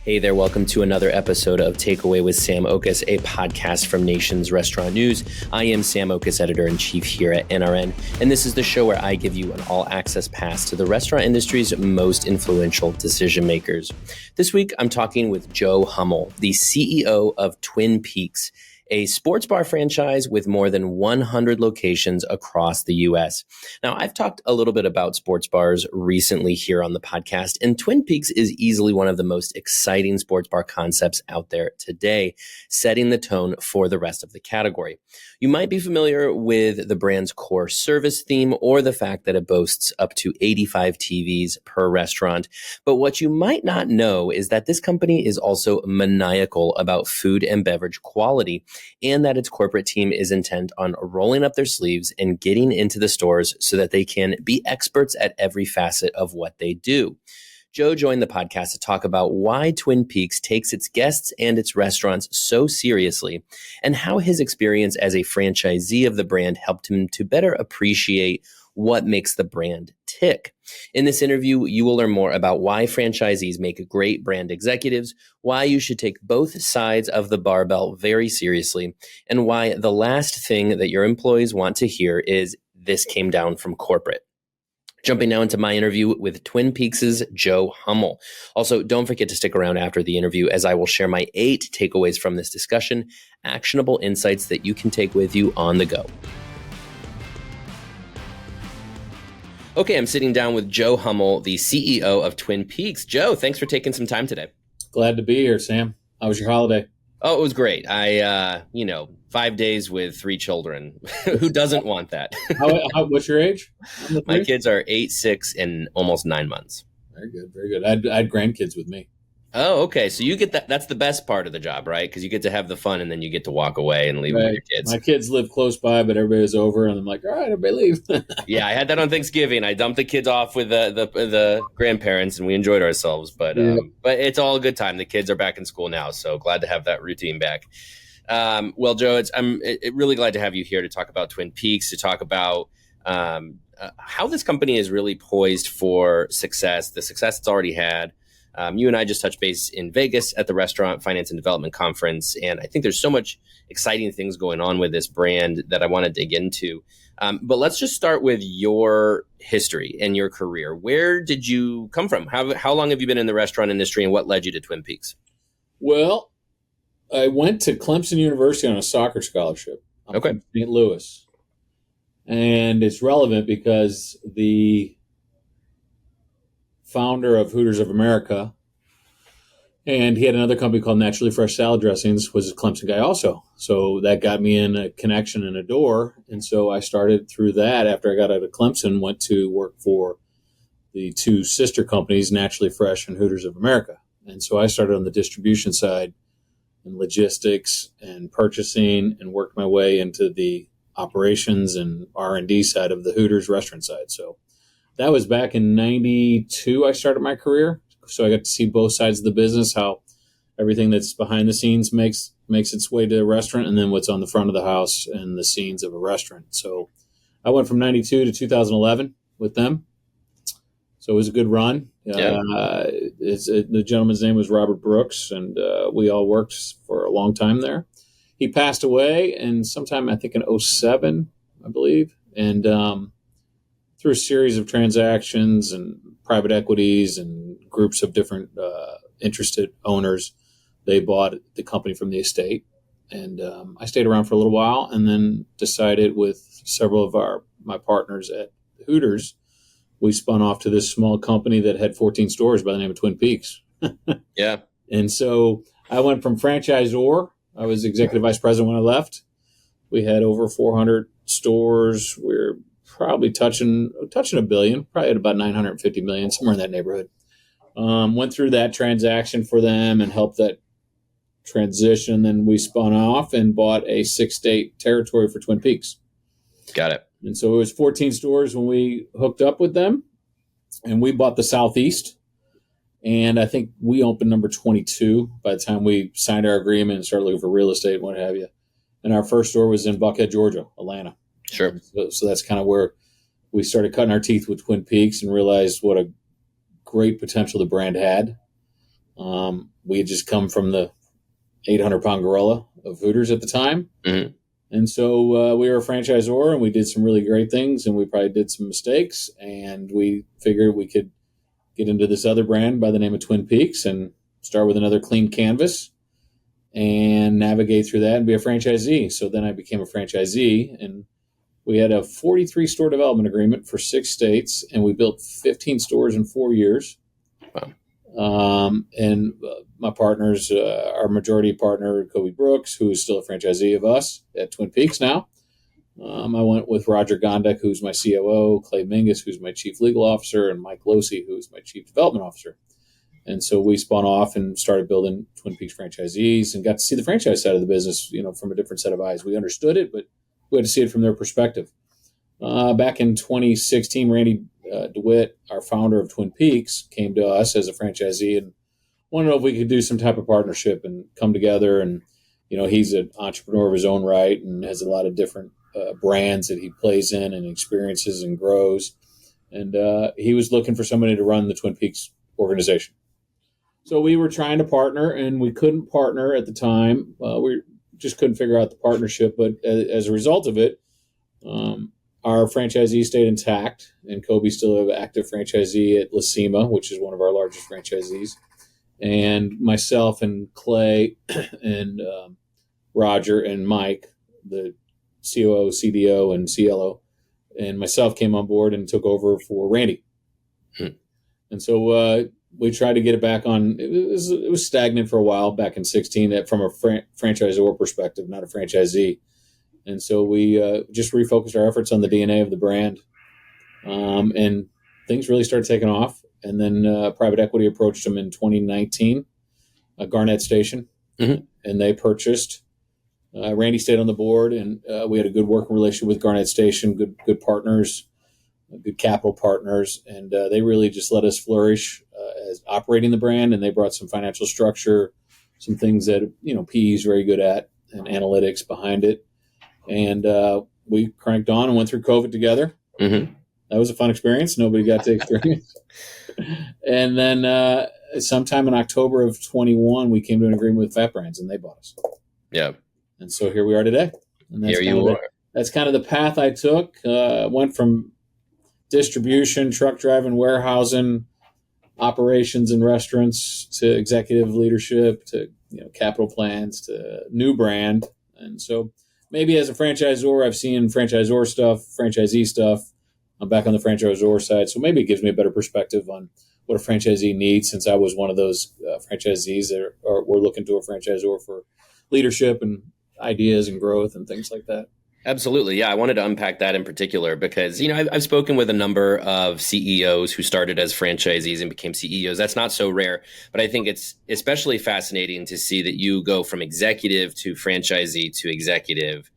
Hey there, welcome to another episode of Takeaway with Sam Oches, a podcast from Nation's Restaurant News. I am Sam Oches, editor-in-chief here at NRN, and this is the show where I give you an all-access pass to the restaurant industry's most influential decision makers. This week, I'm talking with Joe Hummel, the CEO of Twin Peaks, a sports bar franchise with more than 100 locations across the U.S. Now, I've talked a little bit about sports bars recently here on the podcast, and Twin Peaks is easily one of the most exciting sports bar concepts out there today, setting the tone for the rest of the category. You might be familiar with the brand's core service theme or the fact that it boasts up to 85 TVs per restaurant. But what you might not know is that this company is also maniacal about food and beverage quality, and that its corporate team is intent on rolling up their sleeves and getting into the stores so that they can be experts at every facet of what they do. Joe joined the podcast to talk about why Twin Peaks takes its guests and its restaurants so seriously, and how his experience as a franchisee of the brand helped him to better appreciate what makes the brand tick. In this interview, you will learn more about why franchisees make great brand executives, why you should take both sides of the barbell very seriously, and why the last thing that your employees want to hear is this came down from corporate. Jumping now into my interview with Twin Peaks' Joe Hummel. Also, don't forget to stick around after the interview as I will share my 8 takeaways from this discussion, actionable insights that you can take with you on the go. Okay, I'm sitting down with Joe Hummel, the CEO of Twin Peaks. Joe, thanks for taking some time today. Glad to be here, Sam. How was your holiday? Oh, it was great. 5 days with 3 children. Who doesn't want that? What's your age? My kids are 8, 6, and almost 9 months. Very good, very good. I had grandkids with me. Oh, okay. So you get that. That's the best part of the job, right? Because you get to have the fun and then you get to walk away and leave with your kids. My kids live close by, but everybody was over, and I'm like, all right, everybody leave. Yeah, I had that on Thanksgiving. I dumped the kids off with the grandparents, and we enjoyed ourselves. But it's all a good time. The kids are back in school now, so glad to have that routine back. Well, Joe, I'm really glad to have you here to talk about Twin Peaks, to talk about how this company is really poised for success, the success it's already had. You and I just touched base in Vegas at the Restaurant Finance and Development Conference, and I think there's so much exciting things going on with this brand that I want to dig into. But let's just start with your history and your career. Where did you come from? How long have you been in the restaurant industry, and what led you to Twin Peaks? Well, I went to Clemson University on a soccer scholarship. I'm from St. Louis. And it's relevant because the founder of Hooters of America, and he had another company called Naturally Fresh Salad Dressings, was a Clemson guy also. So that got me in a connection and a door. And so I started through that. After I got out of Clemson, went to work for the 2 sister companies, Naturally Fresh and Hooters of America. And so I started on the distribution side and logistics and purchasing, and worked my way into the operations and R&D side of the Hooters restaurant side. So that was back in 92. I started my career. So I got to see both sides of the business, how everything that's behind the scenes makes its way to a restaurant, and then what's on the front of the house and the scenes of a restaurant. So I went from 92 to 2011 with them. So it was a good run. Yeah. The gentleman's name was Robert Brooks, and we all worked for a long time there. He passed away in sometime, I think, in 07, I believe. And through a series of transactions and private equities and groups of different interested owners, they bought the company from the estate. And I stayed around for a little while, and then decided with several of my partners at Hooters, we spun off to this small company that had 14 stores by the name of Twin Peaks. Yeah. And so I went from franchisor. I was executive vice president when I left. We had over 400 stores. We're probably touching $1 billion, probably at about $950 million, somewhere in that neighborhood. Went through that transaction for them and helped that transition. Then we spun off and bought a 6-state territory for Twin Peaks. Got it. And so it was 14 stores when we hooked up with them, and we bought the Southeast. And I think we opened number 22 by the time we signed our agreement and started looking for real estate and what have you. And our first store was in Buckhead, Georgia, Atlanta. Sure. So that's kind of where we started cutting our teeth with Twin Peaks and realized what a great potential the brand had. We had just come from the 800-pound gorilla of Hooters at the time. Mm-hmm. And so we were a franchisor, and we did some really great things, and we probably did some mistakes. And we figured we could get into this other brand by the name of Twin Peaks and start with another clean canvas and navigate through that and be a franchisee. So then I became a franchisee, and we had a 43-store development agreement for 6 states, and we built 15 stores in 4 years. Wow. And my partners, our majority partner, Kobe Brooks, who is still a franchisee of us at Twin Peaks now. I went with Roger Gondek, who's my COO, Clay Mingus, who's my chief legal officer, and Mike Losey, who's my chief development officer. And so we spun off and started building Twin Peaks franchisees and got to see the franchise side of the business, from a different set of eyes. We understood it, but we had to see it from their perspective. Back in 2016, Randy DeWitt, our founder of Twin Peaks, came to us as a franchisee and wanted to know if we could do some type of partnership and come together. And, he's an entrepreneur of his own right and has a lot of different brands that he plays in and experiences and grows. And he was looking for somebody to run the Twin Peaks organization. So we were trying to partner, and we couldn't partner at the time. We just couldn't figure out the partnership. But as a result of it, our franchisee stayed intact, and Kobe's still an active franchisee at La Cima, which is one of our largest franchisees. And myself and Clay and Roger and Mike, the COO, CDO, and CLO, and myself came on board and took over for Randy. And so we tried to get it back on. It was stagnant for a while back in 2016 from a franchisor perspective, not a franchisee. And so we just refocused our efforts on the DNA of the brand. And things really started taking off. And then private equity approached them in 2019, Garnett Station, and they purchased. Randy stayed on the board, and we had a good working relationship with Garnett Station, good partners, good capital partners, and they really just let us flourish as operating the brand. And they brought some financial structure, some things that PE is very good at, and analytics behind it. And we cranked on and went through COVID together. Mm-hmm. That was a fun experience. Nobody got to experience. And then sometime in October of 21, we came to an agreement with Fat Brands, and they bought us. Yeah. And so here we are today. And that's that's kind of the path I took. Went from distribution, truck driving, warehousing, operations in restaurants, to executive leadership, to capital plans, to new brand. And so maybe as a franchisor, I've seen franchisor stuff, franchisee stuff. I'm back on the franchisor side, so maybe it gives me a better perspective on what a franchisee needs, since I was one of those franchisees that were looking to a franchisor for leadership and ideas and growth and things like that. Absolutely. Yeah. I wanted to unpack that in particular because, I've spoken with a number of CEOs who started as franchisees and became CEOs. That's not so rare, but I think it's especially fascinating to see that you go from executive to franchisee to executive.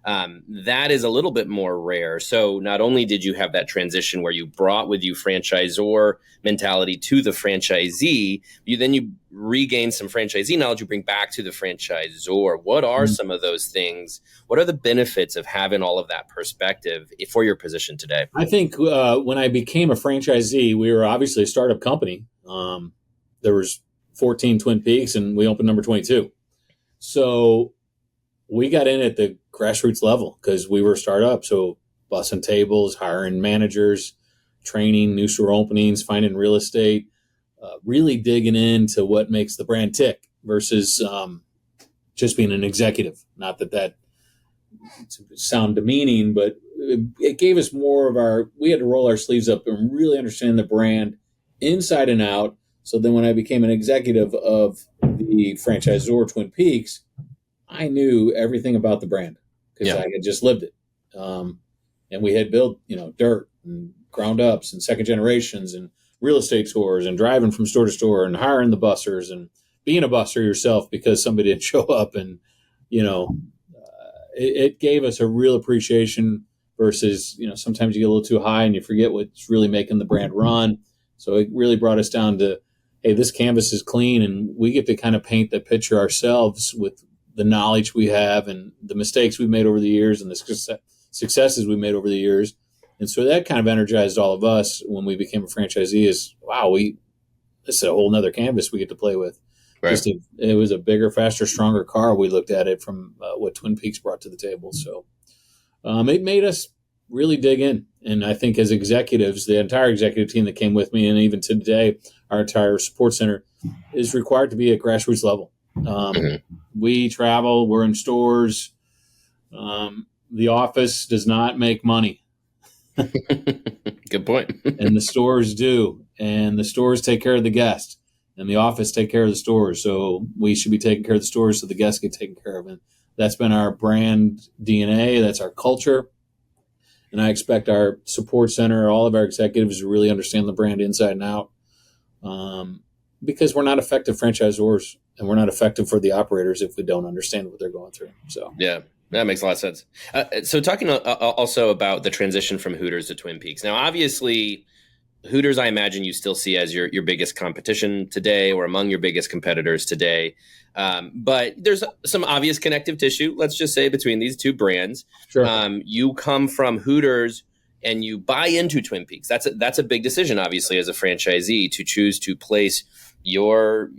That is a little bit more rare. So not only did you have that transition where you brought with you franchisor mentality to the franchisee, you regain some franchisee knowledge you bring back to the franchisor. What are some of those things? What are the benefits of having all of that perspective for your position today? I think when I became a franchisee, we were obviously a startup company. There was 14 Twin Peaks, and we opened number 22. So we got in at the grassroots level because we were a startup. So bussing tables, hiring managers, training, new store openings, finding real estate, really digging into what makes the brand tick versus just being an executive. Not that sound demeaning, but it gave us more of we had to roll our sleeves up and really understand the brand inside and out. So then when I became an executive of the franchisor Twin Peaks, I knew everything about the brand because I had just lived it. And we had built, dirt and ground ups and second generations and real estate tours and driving from store to store and hiring the bussers and being a busser yourself because somebody didn't show up. And, it gave us a real appreciation versus, sometimes you get a little too high and you forget what's really making the brand run. So it really brought us down to, hey, this canvas is clean, and we get to kind of paint the picture ourselves with the knowledge we have and the mistakes we've made over the years and the successes we made over the years. And so that kind of energized all of us when we became a franchisee is, wow, it's a whole nother canvas we get to play with. Right. It was a bigger, faster, stronger car. We looked at it from what Twin Peaks brought to the table. So it made us really dig in. And I think as executives, the entire executive team that came with me, and even today, our entire support center is required to be at grassroots level. We travel, we're in stores. The office does not make money. Good point. And the stores do. And the stores take care of the guests. And the office take care of the stores. So we should be taking care of the stores so the guests get taken care of. And that's been our brand DNA. That's our culture. And I expect our support center, all of our executives to really understand the brand inside and out. Because we're not effective franchisors and we're not effective for the operators if we don't understand what they're going through. So yeah, that makes a lot of sense. So talking also about the transition from Hooters to Twin Peaks. Now, obviously, Hooters, I imagine you still see as your biggest competition today or among your biggest competitors today. But there's some obvious connective tissue, let's just say, between these two brands. Sure. You come from Hooters and you buy into Twin Peaks. That's a big decision, obviously, as a franchisee, to choose to place your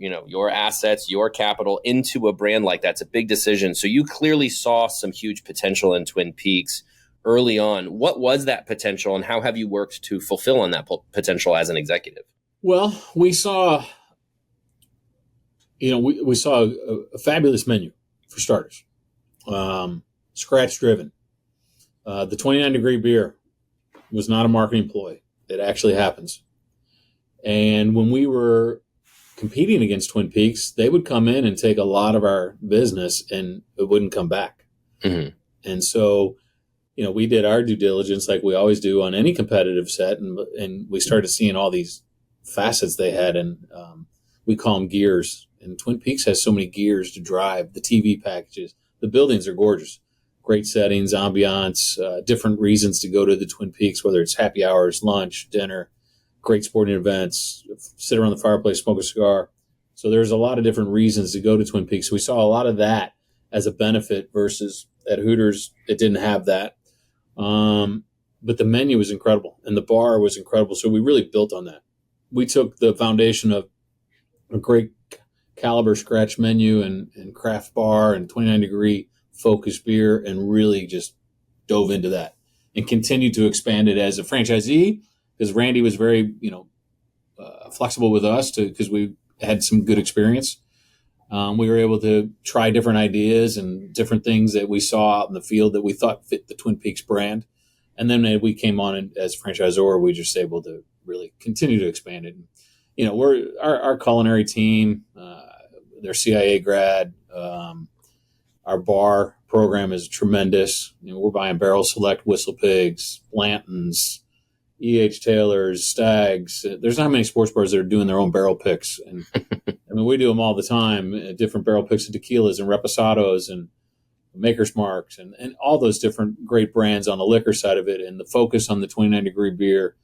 assets, your capital into a brand like that's a big decision. So you clearly saw some huge potential in Twin Peaks early on. What was that potential, and how have you worked to fulfill on that potential as an executive? Well, we saw, we saw a fabulous menu for starters, scratch driven. The 29-degree beer was not a marketing ploy. It actually happens. And when we were competing against Twin Peaks, they would come in and take a lot of our business and it wouldn't come back. Mm-hmm. And so, we did our due diligence like we always do on any competitive set. And we started seeing all these facets they had. And we call them gears. And Twin Peaks has so many gears to drive, the TV packages. The buildings are gorgeous. Great settings, ambiance, different reasons to go to the Twin Peaks, whether it's happy hours, lunch, dinner, great sporting events, sit around the fireplace, smoke a cigar. So there's a lot of different reasons to go to Twin Peaks. We saw a lot of that as a benefit versus at Hooters, it didn't have that. But the menu was incredible and the bar was incredible. So we really built on that. We took the foundation of a great caliber scratch menu and craft bar and 29-degree focus beer and really just dove into that and continued to expand it as a franchisee because Randy was very, flexible with us because we had some good experience. We were able to try different ideas and different things that we saw out in the field that we thought fit the Twin Peaks brand. And then we came on as franchisor, we just able to really continue to expand it. We're our culinary team, they're CIA grad. Our bar program is tremendous. We're buying Barrel Select, Whistle Pigs, Blanton's, E.H. Taylor's, Stag's. There's not many sports bars that are doing their own barrel picks. And we do them all the time, different barrel picks of tequilas and reposados and Maker's Marks and all those different great brands on the liquor side of it. And the focus on the 29-degree beer,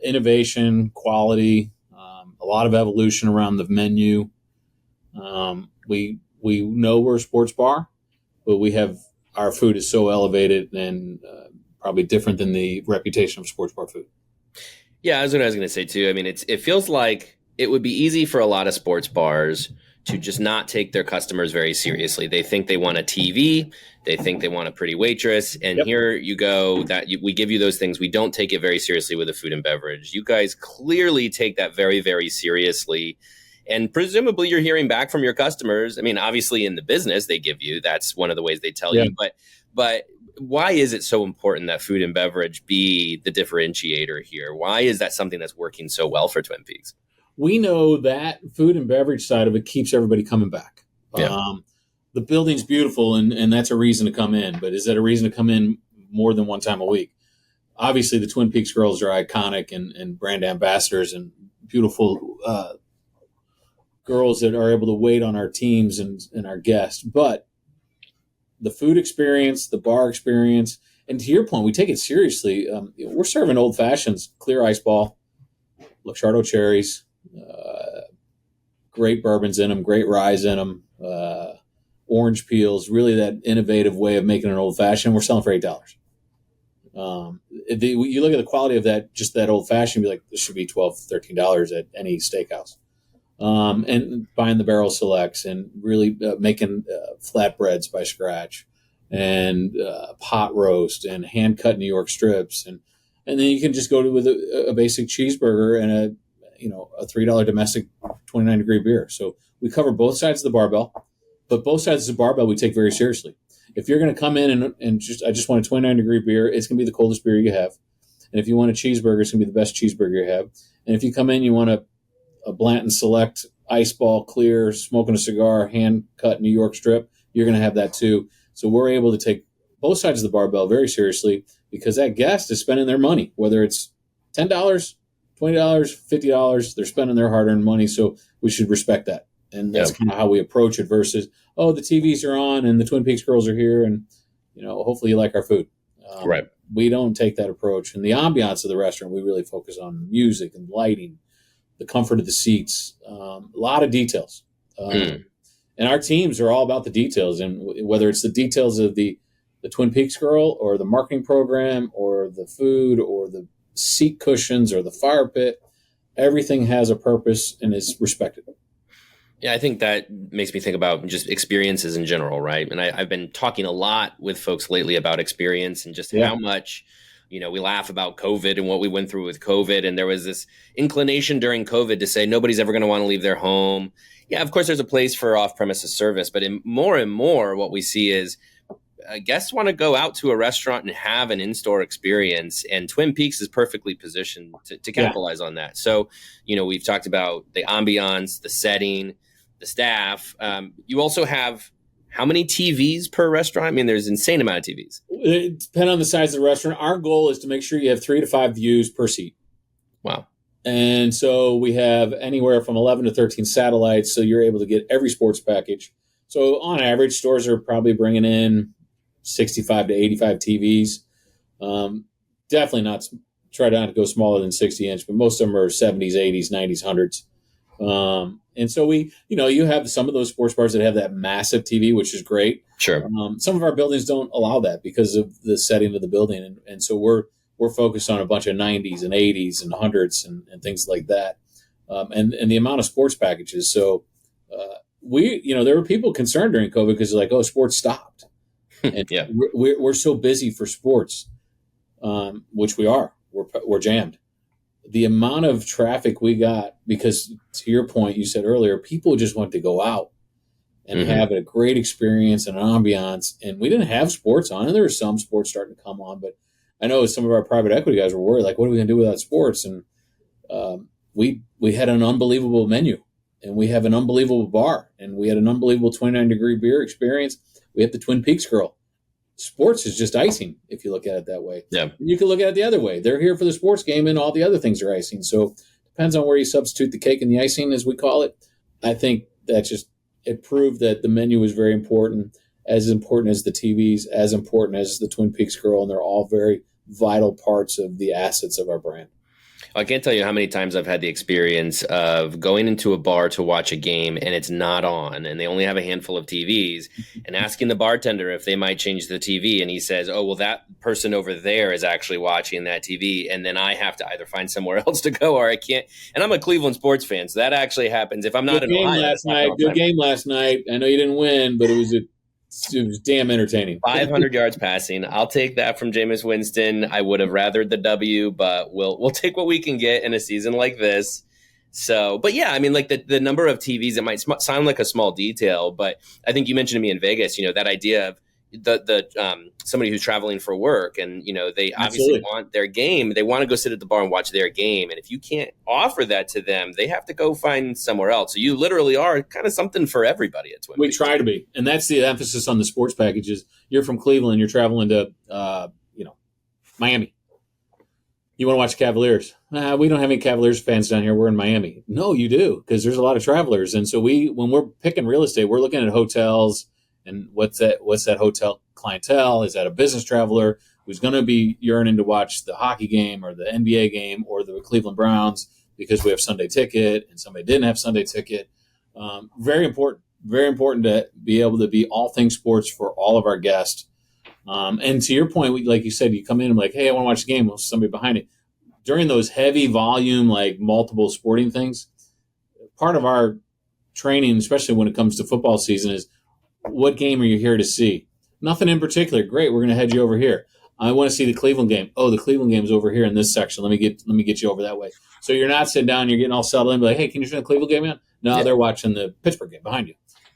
innovation, quality, a lot of evolution around the menu. We know we're a sports bar, but our food is so elevated and probably different than the reputation of sports bar food. Yeah, that's what I was going to say too. I mean, it feels like it would be easy for a lot of sports bars to just not take their customers very seriously. They think they want a TV, they think they want a pretty waitress, and Here you go. We give you those things. We don't take it very seriously with the food and beverage. You guys clearly take that very, very seriously. And presumably you're hearing back from your customers. I mean, obviously in the business they give you, that's one of the ways they tell you. But why is it so important that food and beverage be the differentiator here? Why is that something that's working so well for Twin Peaks? We know that food and beverage side of it keeps everybody coming back. Yeah. The building's beautiful and that's a reason to come in. But is that a reason to come in more than one time a week? Obviously the Twin Peaks girls are iconic and brand ambassadors and beautiful girls that are able to wait on our teams and our guests. But the food experience, the bar experience, and to your point, we take it seriously. We're serving old fashions, clear ice ball, Luxardo cherries, great bourbons in them, great ryes in them, orange peels, really that innovative way of making an old fashioned. We're selling for $8. You look at the quality of that, just that old fashioned, be like, this should be $12, $13 at any steakhouse. And buying the barrel selects and really making flatbreads by scratch and pot roast and hand cut New York strips. And then you can just go with a basic cheeseburger and a $3 domestic 29-degree beer. So we cover both sides of the barbell, but both sides of the barbell we take very seriously. If you're going to come in and I just want a 29-degree beer, it's going to be the coldest beer you have. And if you want a cheeseburger, it's going to be the best cheeseburger you have. And if you come in, you want a Blanton Select ice ball clear, smoking a cigar, hand cut New York strip, you're going to have that too. So we're able to take both sides of the barbell very seriously because that guest is spending their money, whether it's $10, $20, $50, they're spending their hard-earned money. So we should respect that. And that's kind of how we approach it versus, oh, the TVs are on and the Twin Peaks girls are here and, hopefully you like our food. Right. We don't take that approach. And the ambiance of the restaurant, we really focus on music and lighting, the comfort of the seats, a lot of details. And our teams are all about the details. And whether it's the details of the Twin Peaks girl or the marketing program or the food or the seat cushions or the fire pit, everything has a purpose and is respected. Yeah, I think that makes me think about just experiences in general, right? And I've been talking a lot with folks lately about experience and just how much, we laugh about COVID and what we went through with COVID. And there was this inclination during COVID to say nobody's ever going to want to leave their home. Yeah, of course, there's a place for off-premises service. But more and more, what we see is guests want to go out to a restaurant and have an in-store experience. And Twin Peaks is perfectly positioned to capitalize on that. So, we've talked about the ambiance, the setting, the staff. You also have how many TVs per restaurant? I mean, there's an insane amount of TVs. It depends on the size of the restaurant. Our goal is to make sure you have 3 to 5 views per seat. Wow. And so we have anywhere from 11 to 13 satellites, so you're able to get every sports package. So on average, stores are probably bringing in 65 to 85 TVs. Definitely try not to go smaller than 60 inch, but most of them are 70s, 80s, 90s, 100s. And so you have some of those sports bars that have that massive TV, which is great. Sure. Some of our buildings don't allow that because of the setting of the building. And so we're focused on a bunch of 90s and 80s and 100s and things like that. And the amount of sports packages. So there were people concerned during COVID because they're like, oh, sports stopped. And we're so busy for sports, which we are. We're jammed. The amount of traffic we got, because to your point, you said earlier, people just want to go out and have a great experience and an ambiance. And we didn't have sports on, and there were some sports starting to come on. But I know some of our private equity guys were worried, like, what are we going to do without sports? And we had an unbelievable menu, and we have an unbelievable bar, and we had an unbelievable 29-degree beer experience. We have the Twin Peaks girl. Sports is just icing if you look at it that way. Yeah. You can look at it the other way. They're here for the sports game and all the other things are icing. So depends on where you substitute the cake and the icing, as we call it. I think it proved that the menu was very important as the TVs, as important as the Twin Peaks girl, and they're all very vital parts of the assets of our brand. I can't tell you how many times I've had the experience of going into a bar to watch a game and it's not on and they only have a handful of TVs and asking the bartender if they might change the TV. And he says, oh, well, that person over there is actually watching that TV. And then I have to either find somewhere else to go or I can't. And I'm a Cleveland sports fan, so that actually happens. If I'm not in Ohio. Good game last night. I know you didn't win, but it was damn entertaining. 500 yards passing. I'll take that from Jameis Winston. I would have rathered the W, but we'll take what we can get in a season like this. So, but yeah, I mean, like the number of TVs, it might sound like a small detail, but I think you mentioned to me in Vegas, that idea of the somebody who's traveling for work and, they obviously want their game. They want to go sit at the bar and watch their game. And if you can't offer that to them, they have to go find somewhere else. So you literally are kind of something for everybody at Twin Peaks. We try to be. And that's the emphasis on the sports packages. You're from Cleveland. You're traveling to, Miami. You want to watch Cavaliers. We don't have any Cavaliers fans down here. We're in Miami. No, you do, because there's a lot of travelers. And so when we're picking real estate, we're looking at hotels. And what's that hotel clientele? Is that a business traveler who's going to be yearning to watch the hockey game or the NBA game or the Cleveland Browns because we have Sunday ticket and somebody didn't have Sunday ticket? Very important to be able to be all things sports for all of our guests. And to your point, like you said, you come in and like, hey, I want to watch the game. Well, somebody behind it. During those heavy volume, like multiple sporting things, part of our training, especially when it comes to football season, is what game are you here to see? Nothing in particular. Great, we're going to head you over here. I want to see the Cleveland game. Oh, the Cleveland game's over here in this section. Let me get you over that way. So you're not sitting down, you're getting all settled in, like, hey, can you turn the Cleveland game on? No, they're watching the Pittsburgh game behind you.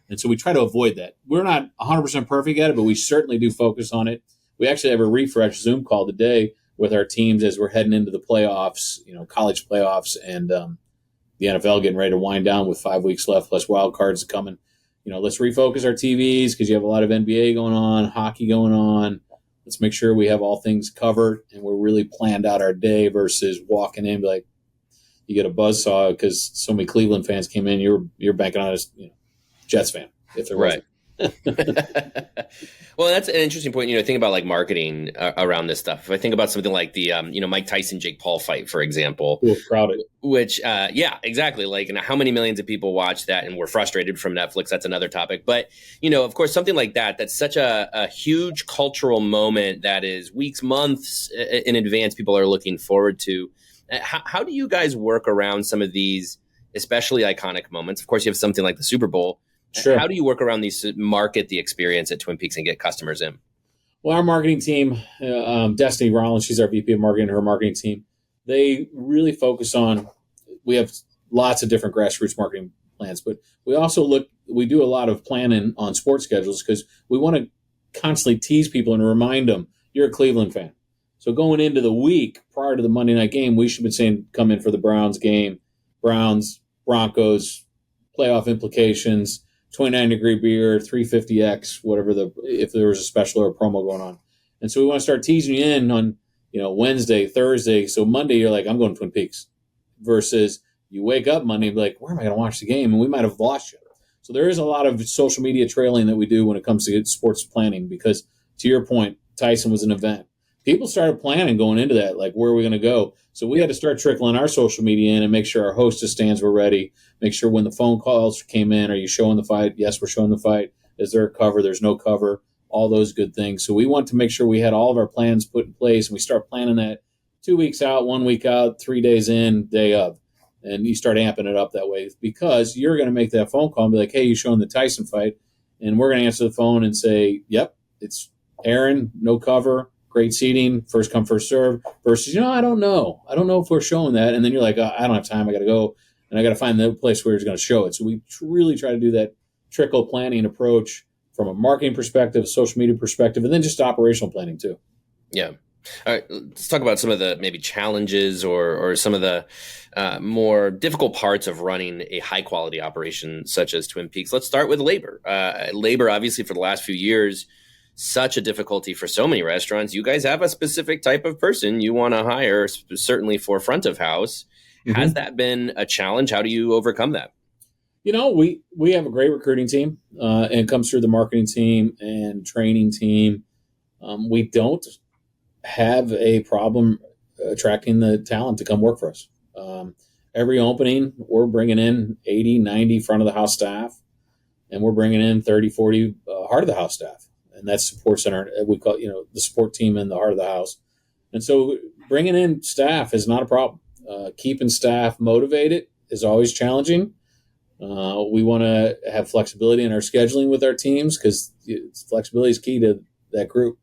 And so we try to avoid that. We're not 100% perfect at it, but we certainly do focus on it. We actually have a refresh Zoom call today with our teams as we're heading into the playoffs, college playoffs, and the NFL getting ready to wind down with 5 weeks left, plus wild cards coming. Let's refocus our TVs because you have a lot of NBA going on, hockey going on. Let's make sure we have all things covered and we're really planned out our day versus walking in like you get a buzzsaw because so many Cleveland fans came in. You're banking on us, Jets fan if there was. Right. Well, that's an interesting point. Think about like marketing around this stuff. If I think about something like the, Mike Tyson, Jake Paul fight, for example, crowded. Which, yeah, exactly. Like, how many millions of people watch that and were frustrated from Netflix? That's another topic. But, of course, something like that's such a huge cultural moment that is weeks, months in advance. People are looking forward to. How do you guys work around some of these, especially iconic moments? Of course, you have something like the Super Bowl. Sure. How do you work around these to market the experience at Twin Peaks and get customers in? Well, our marketing team, Destiny Rollins, she's our VP of marketing, her marketing team, they really focus on, we have lots of different grassroots marketing plans, but we do a lot of planning on sports schedules because we want to constantly tease people and remind them, you're a Cleveland fan. So going into the week prior to the Monday night game, we should be saying, come in for the Browns game, Browns, Broncos, playoff implications, 29-degree beer, 350X, whatever if there was a special or a promo going on. And so we want to start teasing you in on, Wednesday, Thursday. So Monday, you're like, I'm going to Twin Peaks. Versus you wake up Monday and be like, where am I going to watch the game? And we might have lost you. So there is a lot of social media trailing that we do when it comes to sports planning because, to your point, Tyson was an event. People started planning going into that, like, where are we going to go? So we had to start trickling our social media in and make sure our hostess stands were ready, make sure when the phone calls came in, are you showing the fight? Yes, we're showing the fight. Is there a cover? There's no cover, all those good things. So we want to make sure we had all of our plans put in place, and we start planning that 2 weeks out, 1 week out, 3 days in, day of. And you start amping it up that way because you're going to make that phone call and be like, hey, you showing the Tyson fight? And we're going to answer the phone and say, yep, it's Aaron, no cover. Great seating, first come, first serve, versus, I don't know. I don't know if we're showing that. And then you're like, I don't have time. I got to go, and I got to find the place where he's going to show it. So we really try to do that trickle planning approach from a marketing perspective, social media perspective, and then just operational planning too. Yeah. All right, let's talk about some of the maybe challenges or some of the more difficult parts of running a high-quality operation such as Twin Peaks. Let's start with labor. Labor, obviously, for the last few years, such a difficulty for so many restaurants. You guys have a specific type of person you want to hire, certainly for front of house. Mm-hmm. Has that been a challenge? How do you overcome that? We have a great recruiting team, and it comes through the marketing team and training team. We don't have a problem attracting the talent to come work for us. Every opening, we're bringing in 80, 90 front of the house staff, and we're bringing in 30, 40 heart of the house staff. And that's support center. We call the support team in the heart of the house. And so bringing in staff is not a problem. Keeping staff motivated is always challenging. We want to have flexibility in our scheduling with our teams because flexibility is key to that group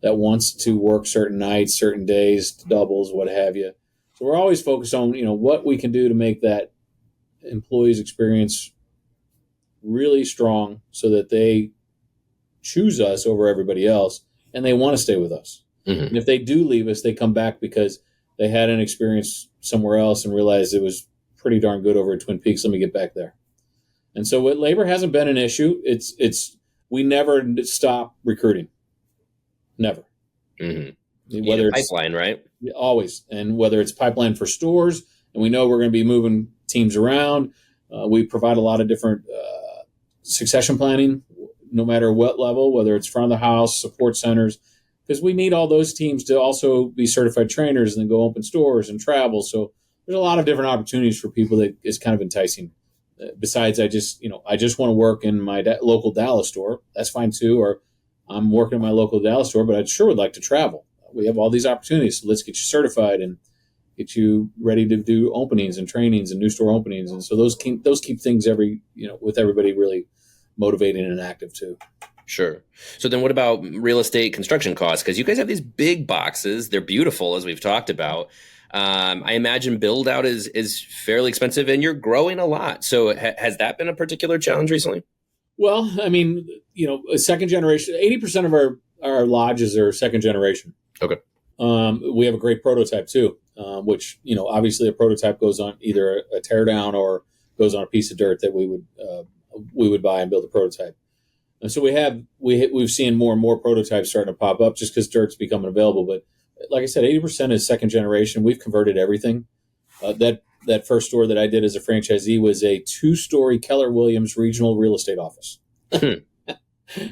that wants to work certain nights, certain days, doubles, what have you. So we're always focused on what we can do to make that employee's experience really strong so that they choose us over everybody else, and they want to stay with us. Mm-hmm. And if they do leave us, they come back because they had an experience somewhere else and realized it was pretty darn good over at Twin Peaks. Let me get back there. And so labor hasn't been an issue. We never stop recruiting. Never. Mm-hmm. Whether it's pipeline, right? Always. And whether it's pipeline for stores, and we know we're going to be moving teams around, we provide a lot of different succession planning, no matter what level, whether it's front of the house, support centers, because we need all those teams to also be certified trainers and then go open stores and travel. So there's a lot of different opportunities for people that is kind of enticing. Besides, I just want to work in my local Dallas store. That's fine too. Or I'm working at my local Dallas store, but I sure would like to travel. We have all these opportunities. So let's get you certified and get you ready to do openings and trainings and new store openings. And so those keep things with everybody really motivated and active too. Sure. So then what about real estate construction costs? Because you guys have these big boxes. They're beautiful, as we've talked about. I imagine build out is fairly expensive, and you're growing a lot. So has that been a particular challenge recently? Well, I mean, a second generation, 80% of our lodges are second generation. Okay. We have a great prototype too, which, obviously a prototype goes on either a tear down or goes on a piece of dirt that we would buy and build a prototype. And so we've seen more and more prototypes starting to pop up just because dirt's becoming available. But like I said, 80% is second generation. We've converted everything. That first store that I did as a franchisee was a 2-story Keller Williams regional real estate office.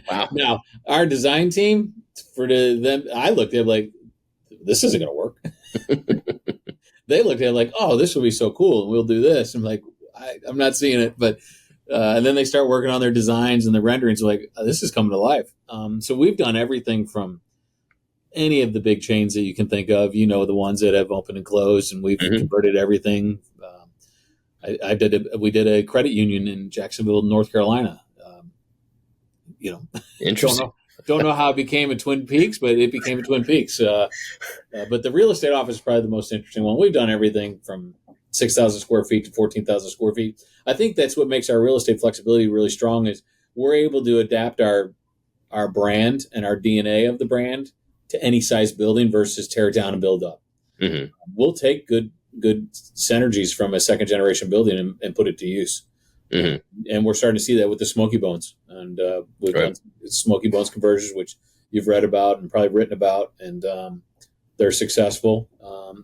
Wow. Now, our design team, I looked at it like, this isn't going to work. They looked at it like, oh, this will be so cool, and we'll do this. I'm like, I'm not seeing it. But and then they start working on their designs and the renderings. Like, this is coming to life. So we've done everything from any of the big chains that you can think of, the ones that have opened and closed, and we've converted everything. We did a credit union in Jacksonville, North Carolina. Interesting. Don't know how it became a Twin Peaks, but it became a Twin Peaks. But the real estate office is probably the most interesting one. We've done everything from 6,000 square feet to 14,000 square feet. I think that's what makes our real estate flexibility really strong is we're able to adapt our brand and our DNA of the brand to any size building versus tear down and build up. Mm-hmm. We'll take good synergies from a second generation building and put it to use. Mm-hmm. And we're starting to see that with the Smoky Bones. And we've done Smoky Bones conversions, which you've read about and probably written about, and they're successful.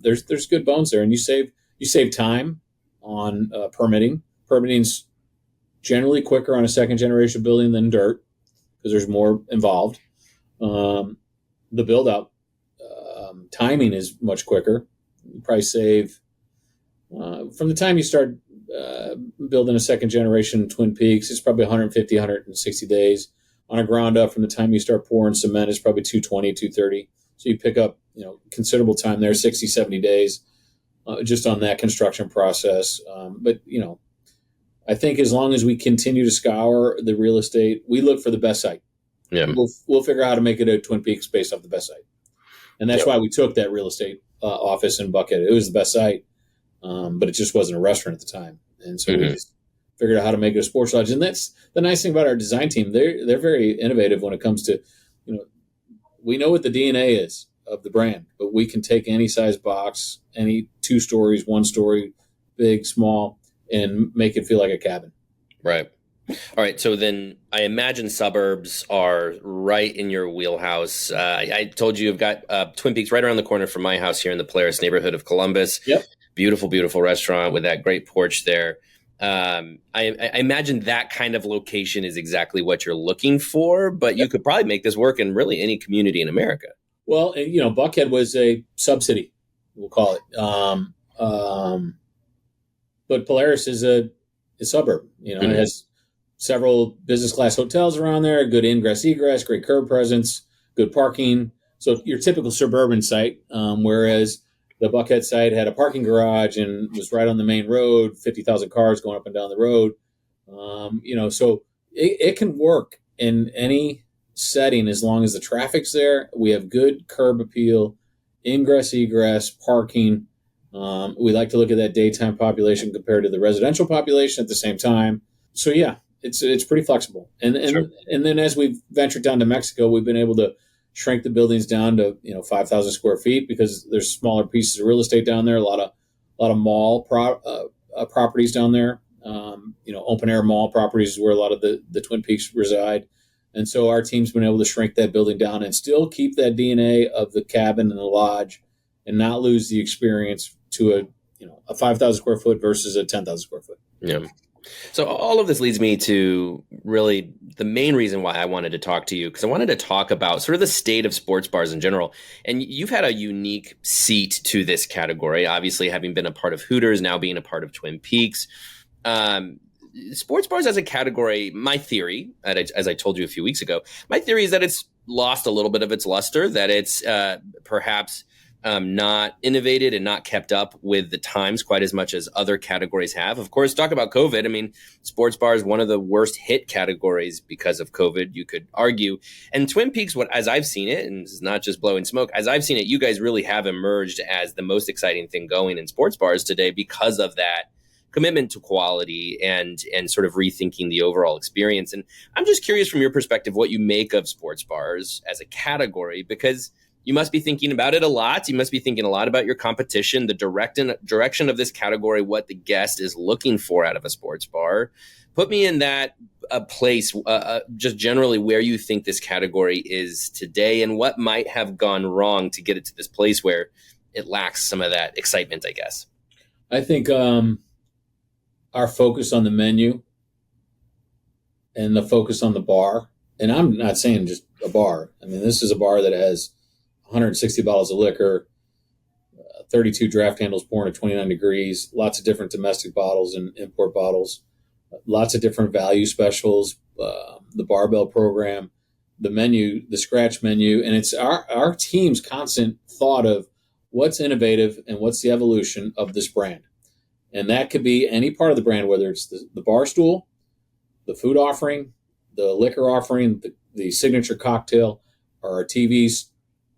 There's good bones there, and you save time on permitting. Permitting's generally quicker on a second generation building than dirt because there's more involved. The build out timing is much quicker. You probably save from the time you start building a second generation Twin Peaks, it's probably 150, 160 days. On a ground up, from the time you start pouring cement, it's probably 220, 230. So you pick up, considerable time there, 60, 70 days just on that construction process. But I think as long as we continue to scour the real estate, we look for the best site. Yeah. We'll figure out how to make it a Twin Peaks based off the best site. And that's why we took that real estate office in Buckhead. It was the best site, but it just wasn't a restaurant at the time. And so we just figured out how to make it a sports lodge. And that's the nice thing about our design team. They're very innovative when it comes to, we know what the DNA is of the brand, but we can take any size box, any 2 stories, 1 story, big, small, and make it feel like a cabin. Right. All right. So then I imagine Suburbs are right in your wheelhouse. I told you you've got Twin Peaks right around the corner from my house here in the Polaris neighborhood of Columbus. Yep. Beautiful, beautiful restaurant with that great porch there. I imagine that kind of location is exactly what you're looking for, but you could probably make this work in really any community in America. Well, Buckhead was a sub-city, we'll call it. But Polaris is a suburb. It has several business class hotels around there, good ingress, egress, great curb presence, good parking. So your typical suburban site, whereas the Buckhead site had a parking garage and was right on the main road, 50,000 cars going up and down the road. So it can work in any setting as long as the traffic's there. We have good curb appeal, ingress, egress, parking. We like to look at that daytime population compared to the residential population at the same time. So yeah, it's pretty flexible. And Sure. And then as we've ventured down to Mexico, we've been able to shrink the buildings down to 5,000 square feet because there's smaller pieces of real estate down there. A lot of mall properties down there. Open air mall properties is where a lot of the Twin Peaks reside. And so our team's been able to shrink that building down and still keep that DNA of the cabin and the lodge and not lose the experience to a 5,000 square foot versus a 10,000 square foot. Yeah. So all of this leads me to really the main reason why I wanted to talk to you, because I wanted to talk about sort of the state of sports bars in general. And you've had a unique seat to this category, obviously having been a part of Hooters, now being a part of Twin Peaks. Sports bars as a category, my theory, as I told you a few weeks ago, my theory is that it's lost a little bit of its luster, that it's perhaps not innovated and not kept up with the times quite as much as other categories have. Of course, talk about COVID. I mean, sports bar is one of the worst hit categories because of COVID, you could argue. And Twin Peaks, as I've seen it, and this is not just blowing smoke, as I've seen it, you guys really have emerged as the most exciting thing going in sports bars today because of that commitment to quality and sort of rethinking the overall experience. And I'm just curious from your perspective what you make of sports bars as a category, because you must be thinking about it a lot. You must be thinking a lot about your competition, the direction of this category, what the guest is looking for out of a sports bar. Put me in that place, just generally where you think this category is today and what might have gone wrong to get it to this place where it lacks some of that excitement, I guess. I think our focus on the menu and the focus on the bar, and I'm not saying just a bar. I mean, this is a bar that has 160 bottles of liquor, 32 draft handles pouring at 29 degrees, lots of different domestic bottles and import bottles, lots of different value specials, the barbell program, the menu, the scratch menu. And it's our team's constant thought of what's innovative and what's the evolution of this brand. And that could be any part of the brand, whether it's the bar stool, the food offering, the liquor offering, the signature cocktail, or our TVs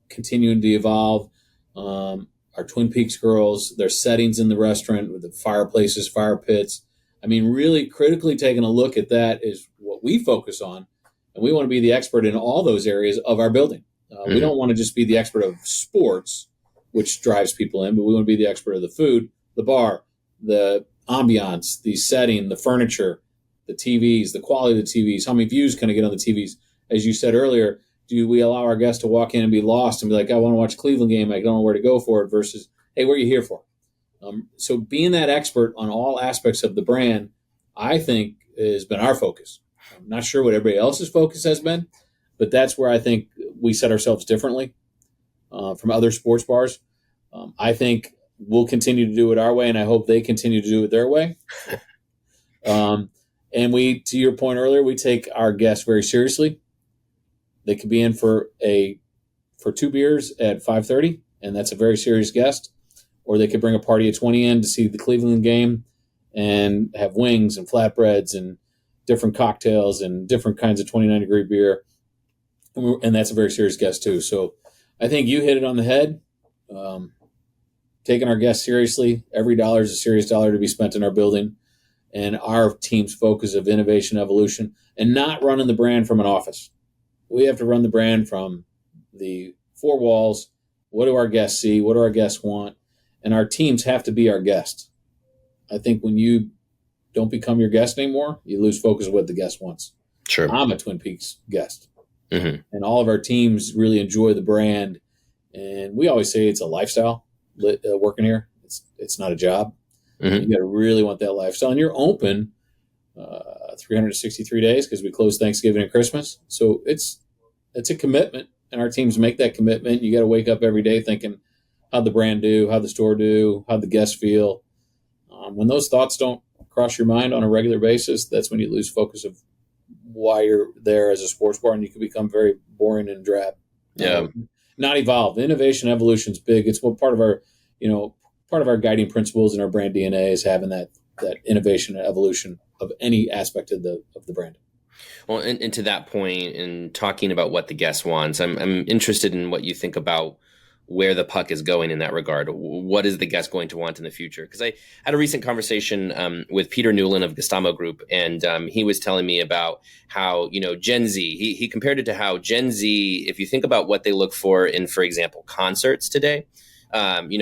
continuing to evolve. Our Twin Peaks girls, their settings in the restaurant with the fireplaces, fire pits. I mean, really critically taking a look at that is what we focus on. And we want to be the expert in all those areas of our building. We don't want to just be the expert of sports, which drives people in, but we want to be the expert of the food, the bar, the ambiance, the setting, the furniture, the TVs, the quality of the TVs, how many views can I get on the TVs? As you said earlier, do we allow our guests to walk in and be lost and be like, I want to watch a Cleveland game, I don't know where to go for it, versus, hey, what are you here for? So being that expert on all aspects of the brand, I think has been our focus. I'm not sure what everybody else's focus has been, but that's where I think we set ourselves differently from other sports bars. I think we'll continue to do it our way, and I hope they continue to do it their way. And we, to your point earlier, we take our guests very seriously. They could be in for 2 beers at 5:30, and that's a very serious guest. Or they could bring a party of 20 in to see the Cleveland game and have wings and flatbreads and different cocktails and different kinds of 29-degree beer. And that's a very serious guest too. So I think you hit it on the head. Taking our guests seriously. Every dollar is a serious dollar to be spent in our building. And our team's focus of innovation, evolution, and not running the brand from an office. We have to run the brand from the 4 walls. What do our guests see? What do our guests want? And our teams have to be our guests. I think when you don't become your guest anymore, you lose focus of what the guest wants. Sure. I'm a Twin Peaks guest. Mm-hmm. And all of our teams really enjoy the brand. And we always say it's a lifestyle working here. It's not a job. Mm-hmm. You got to really want that lifestyle. And you're open 363 days because we close Thanksgiving and Christmas. So it's a commitment, and our teams make that commitment. You got to wake up every day thinking, how'd the brand do? How'd the store do? How'd the guests feel? When those thoughts don't cross your mind on a regular basis, that's when you lose focus of why you're there as a sports bar, and you can become very boring and drab. Yeah. Not evolve. Innovation, evolution is big. It's what part of our guiding principles in our brand DNA is having that innovation and evolution of any aspect of the brand. Well, and to that point, in talking about what the guest wants, I'm interested in what you think about where the puck is going in that regard. What is the guest going to want in the future? Because I had a recent conversation with Peter Newland of Gestamo Group, and he was telling me about how, Gen Z, he compared it to how Gen Z, if you think about what they look for in, for example, concerts today,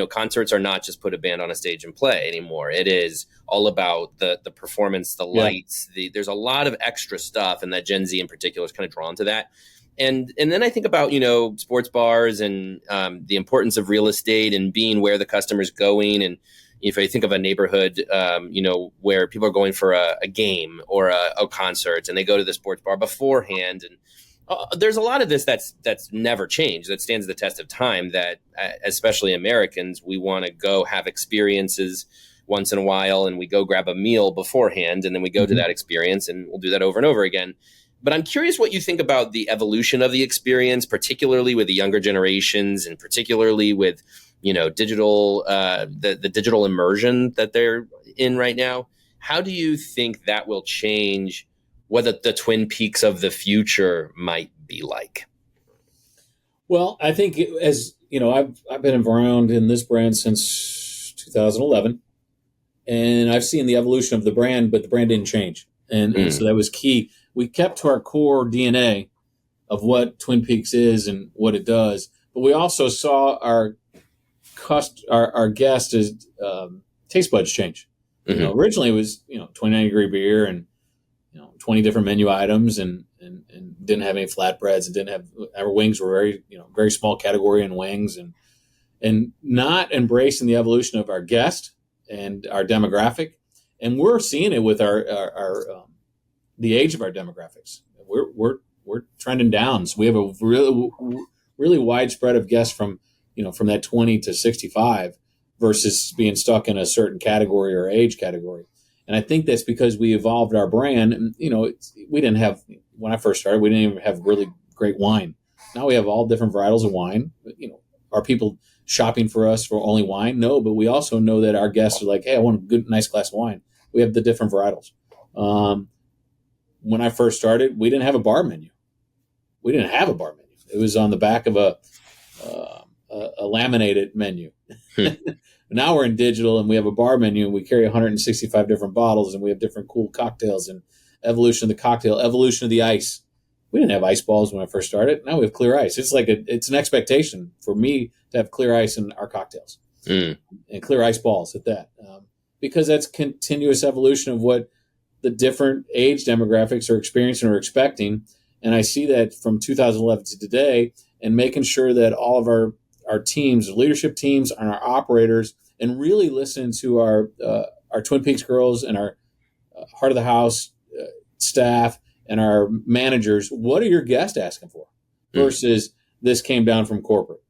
concerts are not just put a band on a stage and play anymore. It is all about the performance, the lights, there's a lot of extra stuff, and that Gen Z in particular is kind of drawn to that. And then I think about, sports bars and the importance of real estate and being where the customer's going. And if I think of a neighborhood, where people are going for a game or a concert, and they go to the sports bar beforehand, and there's a lot of this that's never changed, that stands the test of time, that especially Americans, we want to go have experiences once in a while, and we go grab a meal beforehand, and then we go to that experience, and we'll do that over and over again. But I'm curious what you think about the evolution of the experience, particularly with the younger generations and particularly with, digital, the digital immersion that they're in right now. How do you think that will change what the Twin Peaks of the future might be like? Well, I think as you know, I've been around in this brand since 2011, and I've seen the evolution of the brand, but the brand didn't change, and so that was key. We kept to our core DNA of what Twin Peaks is and what it does, but we also saw our guests' taste buds change. Originally it was 29-degree beer and 20 different menu items and didn't have any flatbreads and didn't have our wings were very small category in wings and not embracing the evolution of our guest and our demographic. And we're seeing it with our the age of our demographics. We're trending down. So we have a really wide spread of guests from that 20 to 65 versus being stuck in a certain category or age category. And I think that's because we evolved our brand. And, we didn't have, when I first started, we didn't even have really great wine. Now we have all different varietals of wine. Are people shopping for us for only wine? No, but we also know that our guests are like, hey, I want a good, nice glass of wine. We have the different varietals. When I first started, we didn't have a bar menu. It was on the back of a laminated menu. Now we're in digital and we have a bar menu and we carry 165 different bottles and we have different cool cocktails and evolution of the cocktail, evolution of the ice. We didn't have ice balls when I first started. Now we have clear ice. It's like it's an expectation for me to have clear ice in our cocktails and clear ice balls at that, because that's continuous evolution of what the different age demographics are experiencing or expecting. And I see that from 2011 to today and making sure that all of our teams, leadership teams and our operators, and really listen to our Twin Peaks girls and our heart of the house staff and our managers. What are your guests asking for versus this came down from corporate?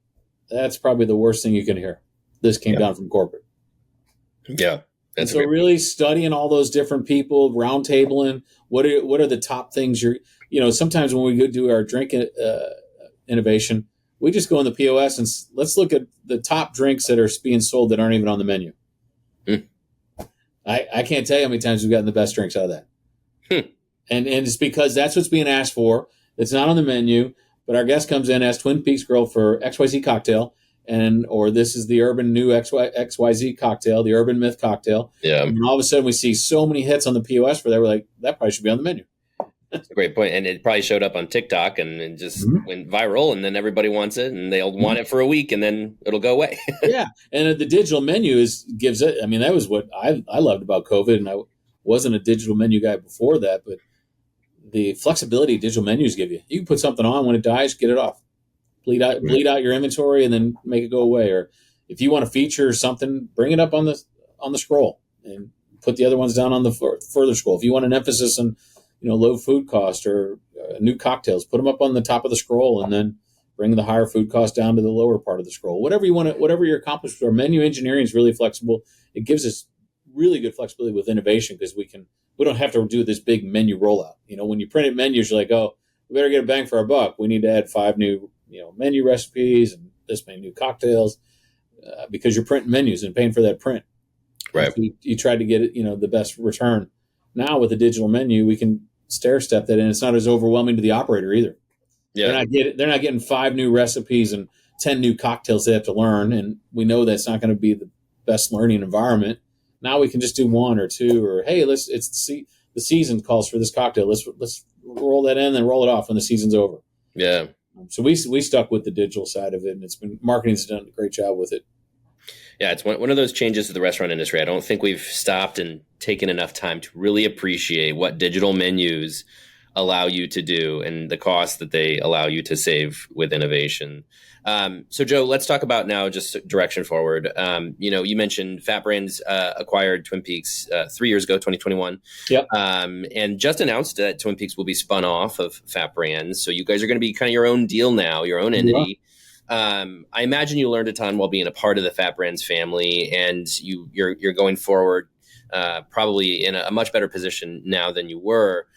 That's probably the worst thing you can hear. This came down from corporate. Yeah. And so really studying all those different people, round tabling, what are the top things sometimes when we go do our drink innovation, we just go in the POS and let's look at the top drinks that are being sold that aren't even on the menu. I can't tell you how many times we've gotten the best drinks out of that. And it's because that's what's being asked for. It's not on the menu, but our guest comes in, asks Twin Peaks Girl for XYZ cocktail, or this is the urban new XYZ cocktail, the urban myth cocktail. Yeah. And all of a sudden we see so many hits on the POS for that. We're like, that probably should be on the menu. That's a great point. And it probably showed up on TikTok and it just went viral, and then everybody wants it and they'll want it for a week and then it'll go away. Yeah. And the digital menu gives it. I mean, that was what I loved about COVID. And I wasn't a digital menu guy before that, but the flexibility digital menus give you. You can put something on, when it dies, get it off. Bleed out your inventory and then make it go away. Or if you want to feature something, bring it up on the scroll and put the other ones down on the further scroll. If you want an emphasis on low food cost or new cocktails, put them up on the top of the scroll and then bring the higher food cost down to the lower part of the scroll. Whatever you want, whatever your accomplishments are. Menu engineering is really flexible. It gives us really good flexibility with innovation because we don't have to do this big menu rollout. When you print menus, you're like, oh, we better get a bang for our buck. We need to add 5 new menu recipes and this many new cocktails because you're printing menus and paying for that print. Right. You try to get it, the best return. Now with the digital menu, we can stair step that in. It's not as overwhelming to the operator either. Yeah. They're not getting 5 new recipes and 10 new cocktails they have to learn. And we know that's not going to be the best learning environment. Now we can just do 1 or 2 or, hey, the season calls for this cocktail. Let's roll that in and roll it off when the season's over. Yeah. So we stuck with the digital side of it, and marketing's done a great job with it. Yeah, it's one of those changes to the restaurant industry. I don't think we've stopped and taken enough time to really appreciate what digital menus allow you to do and the cost that they allow you to save with innovation. So Joe, let's talk about now just direction forward. You mentioned Fat Brands acquired Twin Peaks 3 years ago, 2021. Yep. And just announced that Twin Peaks will be spun off of Fat Brands. So you guys are going to be kind of your own deal now, your own entity. Yeah. I imagine you learned a ton while being a part of the Fat Brands family, and you're going forward probably in a much better position now than you were.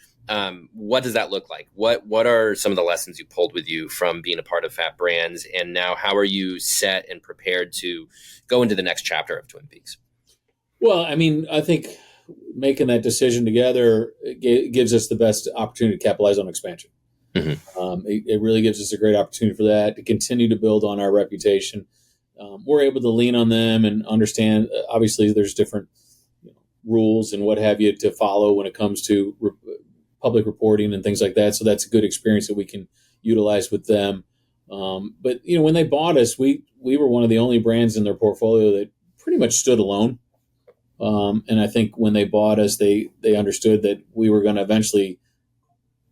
what does that look like? What are some of the lessons you pulled with you from being a part of Fat Brands? And now how are you set and prepared to go into the next chapter of Twin Peaks? Well, I mean, I think making that decision together gives us the best opportunity to capitalize on expansion. It really gives us a great opportunity for that, to continue to build on our reputation. We're able to lean on them and understand, obviously, there's different rules and what have you to follow when it comes to public reporting and things like that. So that's a good experience that we can utilize with them. But when they bought us, we were one of the only brands in their portfolio that pretty much stood alone. And I think when they bought us, they understood that we were going to eventually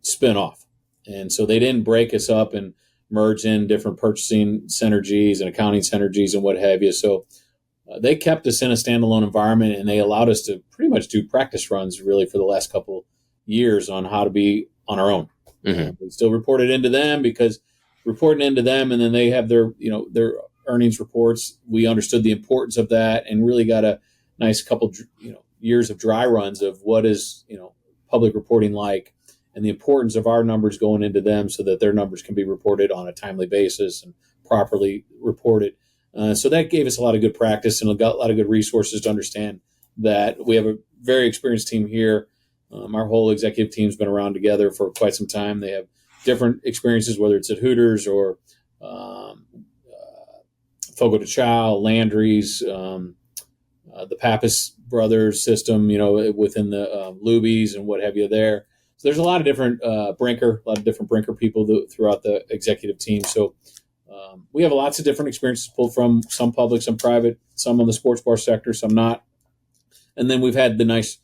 spin off. And so they didn't break us up and merge in different purchasing synergies and accounting synergies and what have you. So they kept us in a standalone environment, and they allowed us to pretty much do practice runs really for the last couple years on how to be on our own. We still reported into them, because reporting into them, and then they have their earnings reports. We understood the importance of that and really got a nice couple years of dry runs of what is public reporting like, and the importance of our numbers going into them so that their numbers can be reported on a timely basis and properly reported. So that gave us a lot of good practice, and got a lot of good resources to understand that we have a very experienced team here. Our whole executive team's been around together for quite some time. They have different experiences, whether it's at Hooters or Fogo de Chao, Landry's, the Pappas Brothers system, within the Lubies and what have you there. So there's a lot of different Brinker people throughout the executive team. So we have lots of different experiences pulled from, some public, some private, some on the sports bar sector, some not. And then we've had the nice,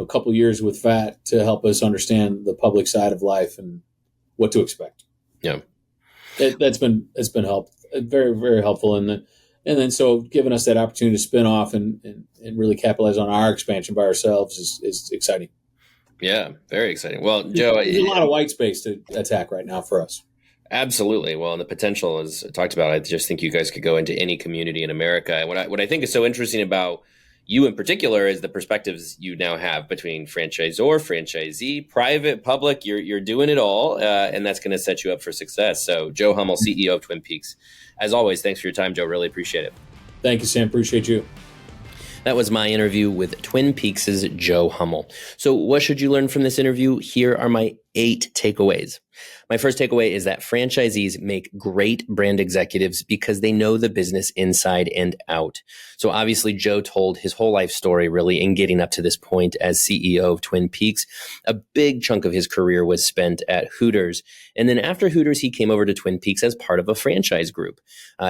couple years with FAT to help us understand the public side of life and what to expect. Yeah, it's been very, very helpful. And then so giving us that opportunity to spin off and really capitalize on our expansion by ourselves is exciting. Yeah, very exciting. Well, Joe, there's a lot of white space to attack right now for us. Absolutely. Well, and the potential is talked about. I just think you guys could go into any community in America. And what I think is so interesting about you in particular is the perspectives you now have between franchisor, franchisee, private, public. You're doing it all, and that's going to set you up for success. So, Joe Hummel, CEO of Twin Peaks. As always, thanks for your time, Joe. Really appreciate it. Thank you, Sam. Appreciate you. That was my interview with Twin Peaks' Joe Hummel. So what should you learn from this interview? Here are my 8 takeaways. My first takeaway is that franchisees make great brand executives because they know the business inside and out. So obviously Joe told his whole life story really in getting up to this point as CEO of Twin Peaks. A big chunk of his career was spent at Hooters. And then after Hooters, he came over to Twin Peaks as part of a franchise group.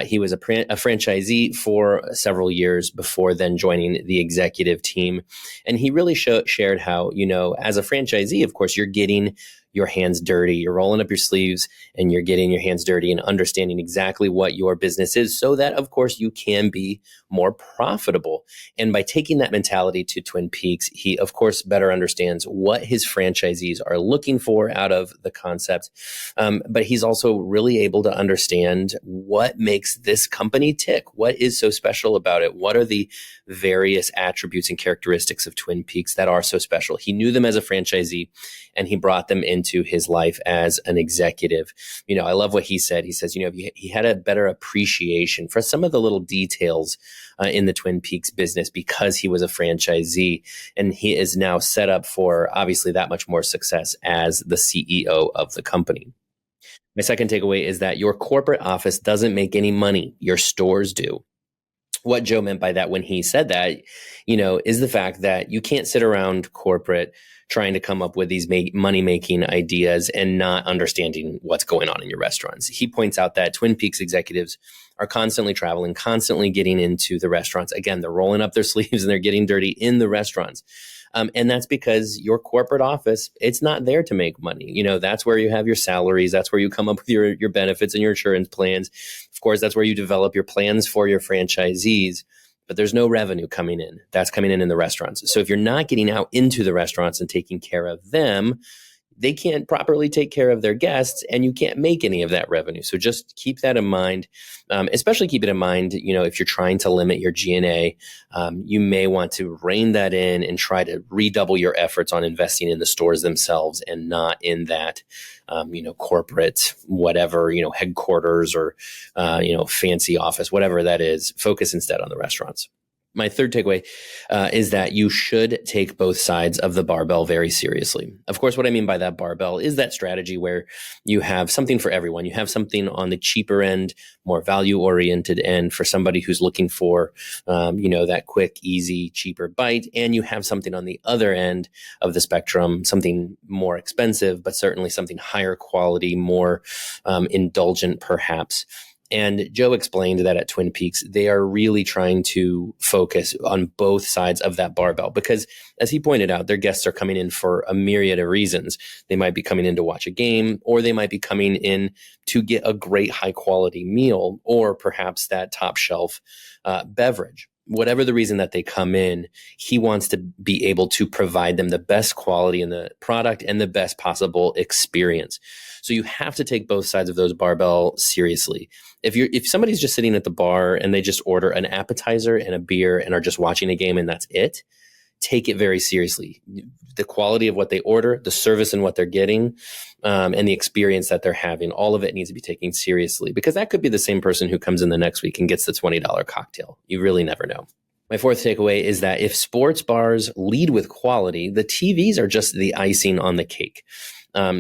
He was a franchisee for several years before then joining the executive team. And he really shared how, as a franchisee, of course, you're getting your hands dirty. You're rolling up your sleeves and you're getting your hands dirty and understanding exactly what your business is so that, of course, you can be more profitable. And by taking that mentality to Twin Peaks, he, of course, better understands what his franchisees are looking for out of the concept. But he's also really able to understand what makes this company tick. What is so special about it? What are the various attributes and characteristics of Twin Peaks that are so special? He knew them as a franchisee and he brought them into his life as an executive. I love what he said. He says, he had a better appreciation for some of the little details in the Twin Peaks business because he was a franchisee, and he is now set up for obviously that much more success as the CEO of the company. My second takeaway is that your corporate office doesn't make any money. Your stores do. What Joe meant by that when he said that, is the fact that you can't sit around corporate trying to come up with these money-making ideas and not understanding what's going on in your restaurants. He points out that Twin Peaks executives are constantly traveling, constantly getting into the restaurants. Again, they're rolling up their sleeves and they're getting dirty in the restaurants. And that's because your corporate office, it's not there to make money. That's where you have your salaries. That's where you come up with your benefits and your insurance plans. Of course, that's where you develop your plans for your franchisees. But there's no revenue coming in. That's coming in the restaurants. So if you're not getting out into the restaurants and taking care of them, they can't properly take care of their guests, and you can't make any of that revenue. So just keep that in mind, especially keep it in mind, if you're trying to limit your G&A, you may want to rein that in and try to redouble your efforts on investing in the stores themselves and not in that, corporate, whatever, headquarters or, fancy office, whatever that is. Focus instead on the restaurants. My third takeaway is that you should take both sides of the barbell very seriously. Of course, what I mean by that barbell is that strategy where you have something for everyone. You have something on the cheaper end, more value-oriented end for somebody who's looking for, that quick, easy, cheaper bite. And you have something on the other end of the spectrum, something more expensive, but certainly something higher quality, more indulgent perhaps. And Joe explained that at Twin Peaks, they are really trying to focus on both sides of that barbell because, as he pointed out, their guests are coming in for a myriad of reasons. They might be coming in to watch a game, or they might be coming in to get a great high quality meal, or perhaps that top shelf beverage. Whatever the reason that they come in, he wants to be able to provide them the best quality in the product and the best possible experience. So you have to take both sides of those barbell seriously. If somebody's just sitting at the bar and they just order an appetizer and a beer and are just watching a game and that's it, take it very seriously. The quality of what they order, the service and what they're getting, and the experience that they're having, all of it needs to be taken seriously because that could be the same person who comes in the next week and gets the $20 cocktail. You really never know. My fourth takeaway is that if sports bars lead with quality, the TVs are just the icing on the cake.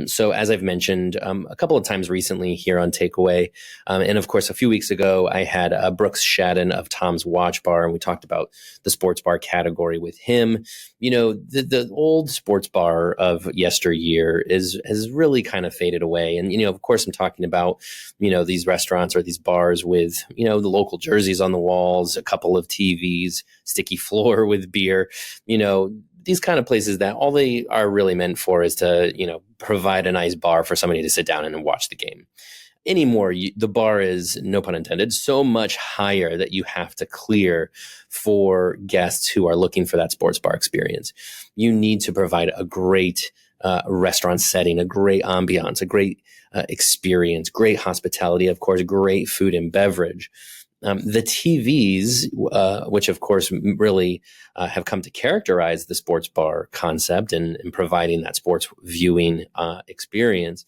So as I've mentioned a couple of times recently here on Takeaway, and of course a few weeks ago, I had Brooks Shadden of Tom's Watch Bar, and we talked about the sports bar category with him. The old sports bar of yesteryear has really kind of faded away. And, of course, I'm talking about, these restaurants or these bars with, the local jerseys on the walls, a couple of TVs, sticky floor with beer, these kind of places that all they are really meant for is to, provide a nice bar for somebody to sit down and watch the game. Anymore, the bar is, no pun intended, so much higher that you have to clear for guests who are looking for that sports bar experience. You need to provide a great restaurant setting, a great ambiance, a great experience, great hospitality, of course, great food and beverage. The TVs, which of course really have come to characterize the sports bar concept and providing that sports viewing experience.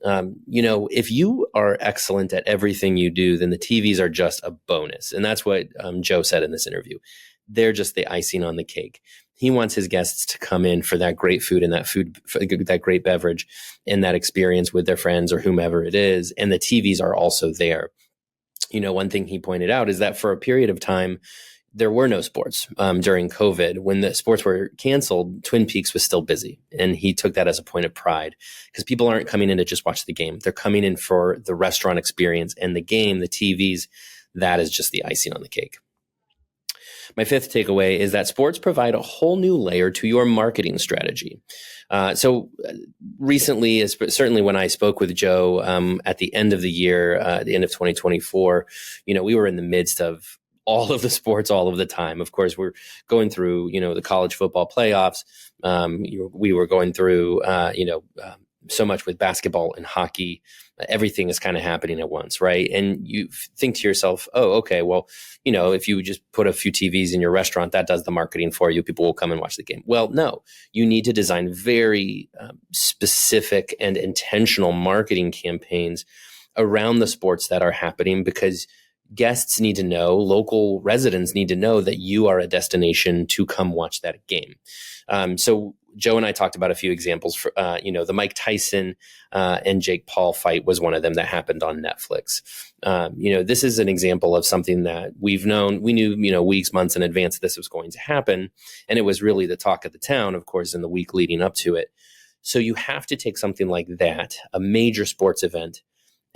If you are excellent at everything you do, then the TVs are just a bonus. And that's what Joe said in this interview. They're just the icing on the cake. He wants his guests to come in for that great food and that great beverage and that experience with their friends or whomever it is. And the TVs are also there. One thing he pointed out is that for a period of time, there were no sports during COVID. When the sports were canceled, Twin Peaks was still busy. And he took that as a point of pride because people aren't coming in to just watch the game. They're coming in for the restaurant experience and the game, the TVs. That is just the icing on the cake. My fifth takeaway is that sports provide a whole new layer to your marketing strategy. So recently, certainly when I spoke with Joe at the end of the year, the end of 2024, we were in the midst of all of the sports all of the time. Of course, we're going through, the college football playoffs. We were going through, so much with basketball and hockey. Everything is kind of happening at once, right? And you think to yourself, oh, okay, well, if you just put a few TVs in your restaurant, that does the marketing for you. People will come and watch the game. Well, no, you need to design very specific and intentional marketing campaigns around the sports that are happening because guests need to know, local residents need to know that you are a destination to come watch that game. So Joe and I talked about a few examples for, the Mike Tyson and Jake Paul fight was one of them that happened on Netflix. This is an example of something that we've known. We knew, weeks, months in advance this was going to happen. And it was really the talk of the town, of course, in the week leading up to it. So you have to take something like that, a major sports event,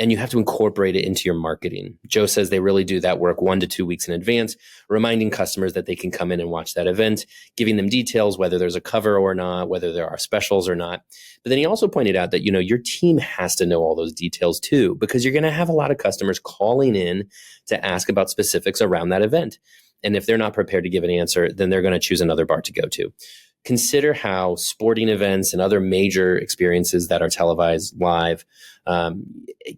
and you have to incorporate it into your marketing. Joe says they really do that work 1 to 2 weeks in advance, reminding customers that they can come in and watch that event, giving them details, whether there's a cover or not, whether there are specials or not. But then he also pointed out that, your team has to know all those details too, because you're going to have a lot of customers calling in to ask about specifics around that event. And if they're not prepared to give an answer, then they're going to choose another bar to go to. consider how sporting events and other major experiences that are televised live,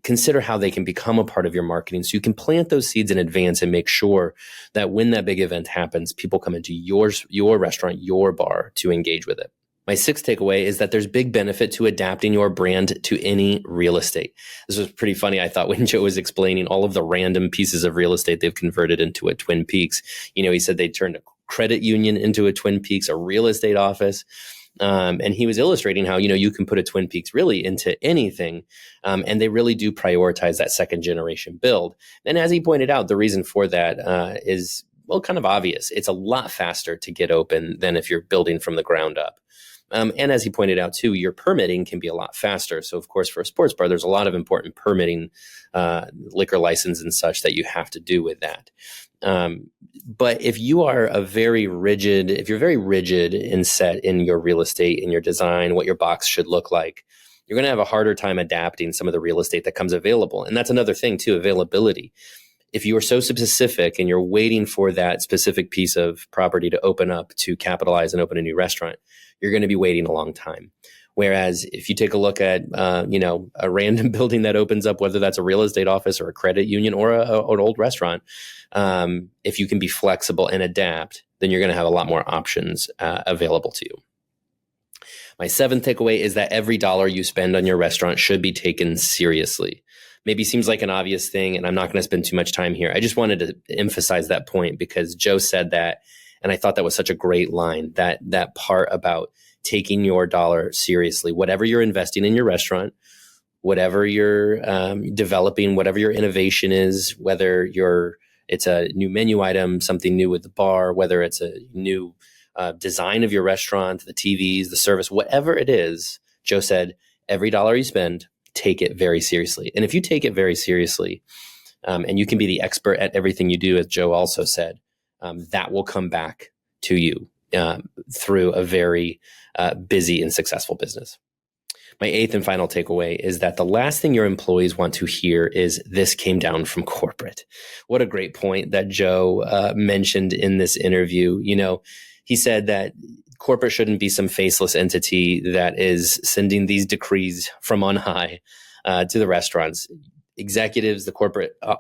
consider how they can become a part of your marketing, so you can plant those seeds in advance and make sure that when that big event happens, people come into your restaurant, your bar, to engage with it. My sixth takeaway is that there's big benefit to adapting your brand to any real estate. This was pretty funny, I thought, when Joe was explaining all of the random pieces of real estate they've converted into a Twin Peaks. He said they turned a credit union into a Twin Peaks, a real estate office. And he was illustrating how, you can put a Twin Peaks really into anything. And they really do prioritize that second generation build. And as he pointed out, the reason for that is, well, kind of obvious. It's a lot faster to get open than if you're building from the ground up. And as he pointed out too, your permitting can be a lot faster. So of course, for a sports bar, there's a lot of important permitting, liquor license and such that you have to do with that. But if you're very rigid and set in your real estate, in your design, what your box should look like, you're going to have a harder time adapting some of the real estate that comes available. And that's another thing too, availability. If you are so specific and you're waiting for that specific piece of property to open up to capitalize and open a new restaurant, you're going to be waiting a long time. Whereas if you take a look at, a random building that opens up, whether that's a real estate office or a credit union or an old restaurant, if you can be flexible and adapt, then you're going to have a lot more options available to you. My seventh takeaway is that every dollar you spend on your restaurant should be taken seriously. Maybe seems like an obvious thing, and I'm not going to spend too much time here. I just wanted to emphasize that point because Joe said that, and I thought that was such a great line, that part about taking your dollar seriously. Whatever you're investing in your restaurant, whatever you're developing, whatever your innovation is, whether it's a new menu item, something new with the bar, whether it's a new design of your restaurant, the TVs, the service, whatever it is, Joe said, every dollar you spend, take it very seriously. And if you take it very seriously, and you can be the expert at everything you do, as Joe also said, that will come back to you through a very busy and successful business. My eighth and final takeaway is that the last thing your employees want to hear is this came down from corporate. What a great point that Joe mentioned in this interview. He said that corporate shouldn't be some faceless entity that is sending these decrees from on high to the restaurants. Executives,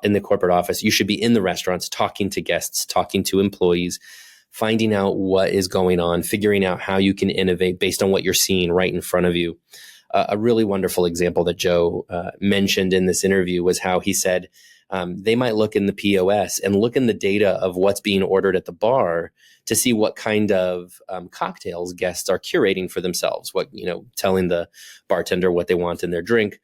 in the corporate office, you should be in the restaurants, talking to guests, talking to employees, finding out what is going on, figuring out how you can innovate based on what you're seeing right in front of you. A really wonderful example that Joe mentioned in this interview was how he said they might look in the POS and look in the data of what's being ordered at the bar to see what kind of cocktails guests are curating for themselves, telling the bartender what they want in their drink.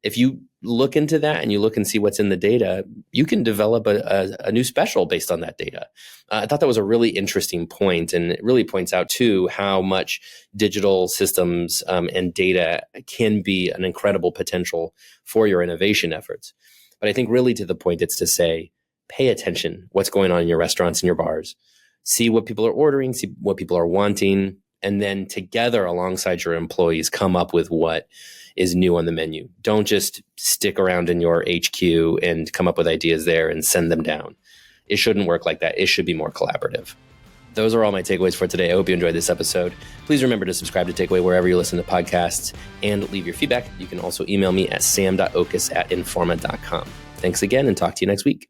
If you look into that and you look and see what's in the data, you can develop a new special based on that data. I thought that was a really interesting point, and it really points out too how much digital systems and data can be an incredible potential for your innovation efforts. But I think really to the point, it's to say, pay attention what's going on in your restaurants and your bars. See what people are ordering, see what people are wanting, and then together alongside your employees, come up with what is new on the menu. Don't just stick around in your HQ and come up with ideas there and send them down. It shouldn't work like that. It should be more collaborative. Those are all my takeaways for today. I hope you enjoyed this episode. Please remember to subscribe to Takeaway wherever you listen to podcasts and leave your feedback. You can also email me at sam.oches@informa.com. Thanks again, and talk to you next week.